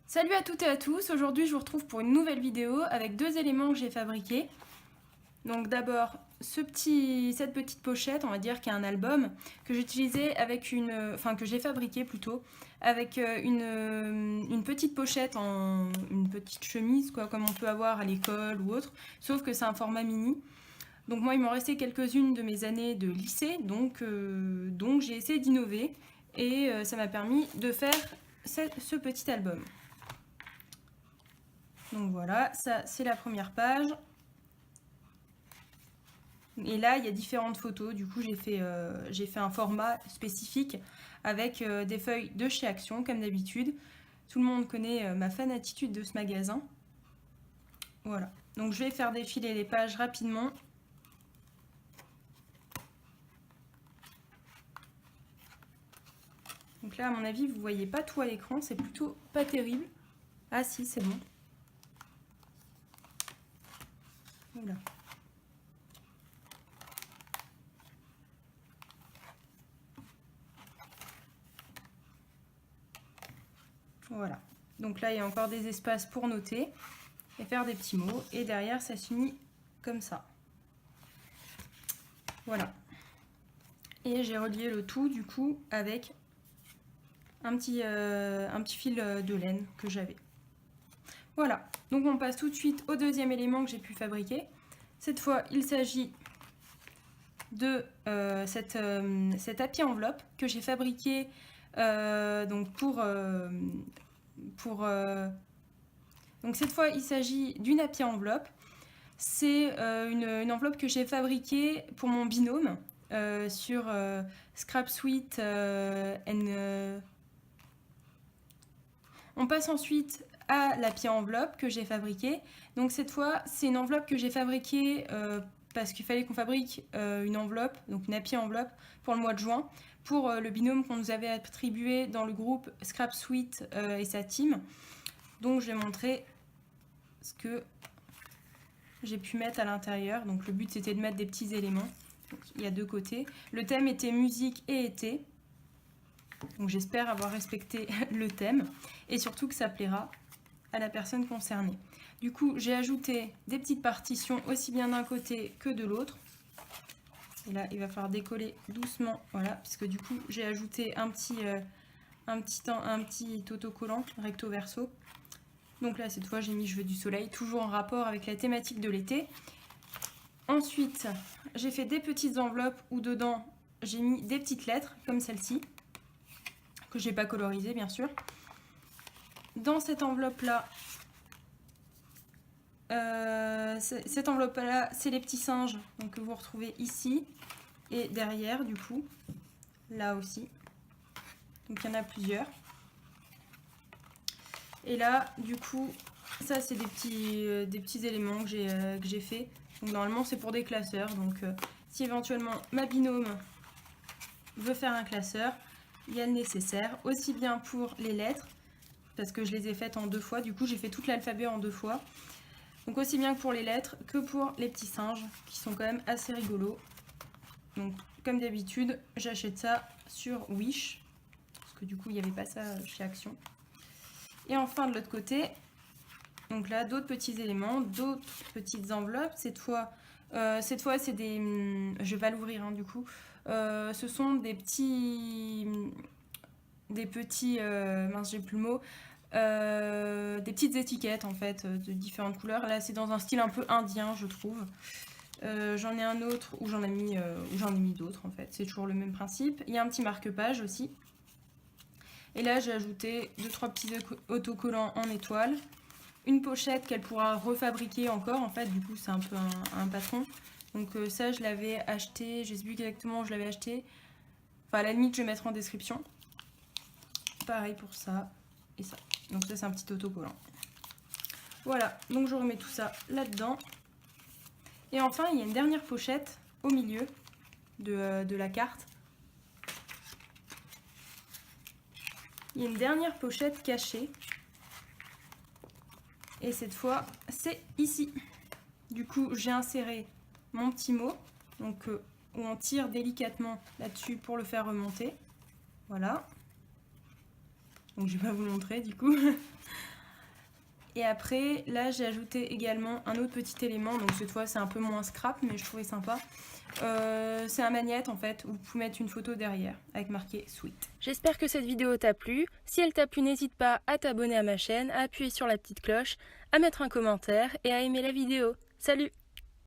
Salut à toutes et à tous, aujourd'hui je vous retrouve pour une nouvelle vidéo avec deux éléments que j'ai fabriqués. Donc d'abord cette petite pochette, on va dire qui est un album, que j'ai utilisé avec que j'ai fabriqué plutôt, avec une petite pochette une petite chemise, quoi, comme on peut avoir à l'école ou autre, sauf que c'est un format mini. Donc moi il m'en restait quelques-unes de mes années de lycée, donc j'ai essayé d'innover et ça m'a permis de faire ce petit album. Donc voilà, ça c'est la première page. Et là, il y a différentes photos. Du coup, j'ai fait un format spécifique avec des feuilles de chez Action, comme d'habitude. Tout le monde connaît ma fan-attitude de ce magasin. Voilà. Donc je vais faire défiler les pages rapidement. Donc là, à mon avis, vous voyez pas tout à l'écran. C'est plutôt pas terrible. Ah si, c'est bon. Voilà. Voilà. Donc là, il y a encore des espaces pour noter et faire des petits mots. Et derrière, ça se finit comme ça. Voilà. Et j'ai relié le tout, du coup, avec un petit fil de laine que j'avais. Voilà. Donc on passe tout de suite au deuxième élément que j'ai pu fabriquer. Cette fois, il s'agit de cette tapis enveloppe que j'ai fabriqué donc donc cette fois il s'agit d'une appui enveloppe. C'est une enveloppe que j'ai fabriquée pour mon binôme sur Scrap Sweet On passe ensuite à l'appui enveloppe que j'ai fabriquée. Donc cette fois c'est une enveloppe que j'ai fabriquée parce qu'il fallait qu'on fabrique une enveloppe, donc une appui enveloppe pour le mois de juin, pour le binôme qu'on nous avait attribué dans le groupe Scrap Sweet et sa team. Donc je vais montrer ce que j'ai pu mettre à l'intérieur. Donc le but c'était de mettre des petits éléments. Donc, il y a deux côtés. Le thème était musique et été. Donc j'espère avoir respecté le thème et surtout que ça plaira à la personne concernée. Du coup, j'ai ajouté des petites partitions aussi bien d'un côté que de l'autre. Et là, il va falloir décoller doucement, voilà, puisque du coup, j'ai ajouté un petit autocollant recto verso. Donc là, cette fois, j'ai mis je veux du soleil, toujours en rapport avec la thématique de l'été. Ensuite, j'ai fait des petites enveloppes où dedans, j'ai mis des petites lettres, comme celle-ci, que je n'ai pas colorisée, bien sûr. Dans cette enveloppe-là, c'est les petits singes donc, que vous retrouvez ici et derrière, du coup, là aussi. Donc, il y en a plusieurs. Et là, du coup, ça, c'est des petits éléments que j'ai fait. Donc, normalement, c'est pour des classeurs. Donc, si éventuellement ma binôme veut faire un classeur, il y a le nécessaire. Aussi bien pour les lettres, parce que je les ai faites en 2 fois. Du coup, j'ai fait tout l'alphabet en 2 fois. Donc aussi bien que pour les lettres que pour les petits singes qui sont quand même assez rigolos. Donc comme d'habitude, j'achète ça sur Wish. Parce que du coup, il n'y avait pas ça chez Action. Et enfin de l'autre côté, donc là, d'autres petits éléments, d'autres petites enveloppes. Cette fois c'est des... Je vais pas l'ouvrir du coup. Ce sont des petits... mince, j'ai plus le mot. Des petites étiquettes en fait de différentes couleurs. Là c'est dans un style un peu indien je trouve. J'en ai un autre où j'en ai mis d'autres en fait. C'est toujours le même principe. Il y a un petit marque-page aussi. Et là j'ai ajouté 2-3 petits autocollants en étoile. Une pochette qu'elle pourra refabriquer encore en fait. Du coup c'est un peu un patron. Donc ça je l'avais acheté. Je sais plus exactement où je l'avais acheté. Enfin à la limite je vais mettre en description. Pareil pour ça et ça. Donc ça c'est un petit autocollant. Voilà, donc je remets tout ça là-dedans. Et enfin il y a une dernière pochette au milieu de la carte. Il y a une dernière pochette cachée. Et cette fois c'est ici. Du coup j'ai inséré mon petit mot. Donc où on tire délicatement là-dessus pour le faire remonter. Voilà. Donc je vais pas vous montrer du coup. Et après, là, j'ai ajouté également un autre petit élément. Donc cette fois, c'est un peu moins scrap, mais je trouvais sympa. C'est un magnète en fait, où vous pouvez mettre une photo derrière, avec marqué Sweet. J'espère que cette vidéo t'a plu. Si elle t'a plu, n'hésite pas à t'abonner à ma chaîne, à appuyer sur la petite cloche, à mettre un commentaire et à aimer la vidéo. Salut!